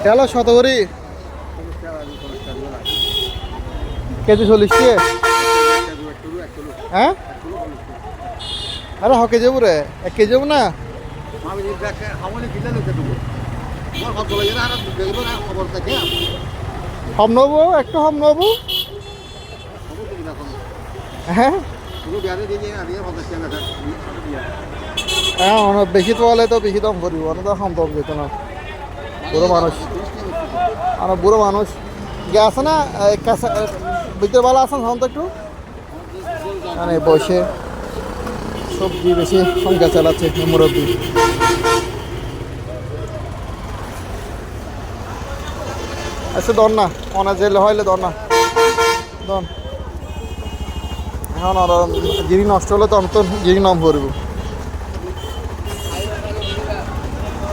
তেলা শত করি কেজি 40 টাকা হ্যাঁ আরে হ কেজি রে 1 কেজি না হম নেবো একটু হম নেবো হ্যাঁ হ্যাঁ অনেক বেশি তো হলে তো বেশি দাম করিব অনেক তো কম দাম যেত না বুড়ো মানুষ অনেক বুড়ো মানুষ গিয়ে আছে না কাঁচা ভিতরে ভালো আছেন হন তো একটু মানে বসে সবজি বেশি সংখ্যা চালাচ্ছে মুরব্বী আচ্ছা দন না অনেক জেলে হইলে দন না দন এখন আর গিরি নষ্ট হলে তো আমি তো গিরি নাম করবো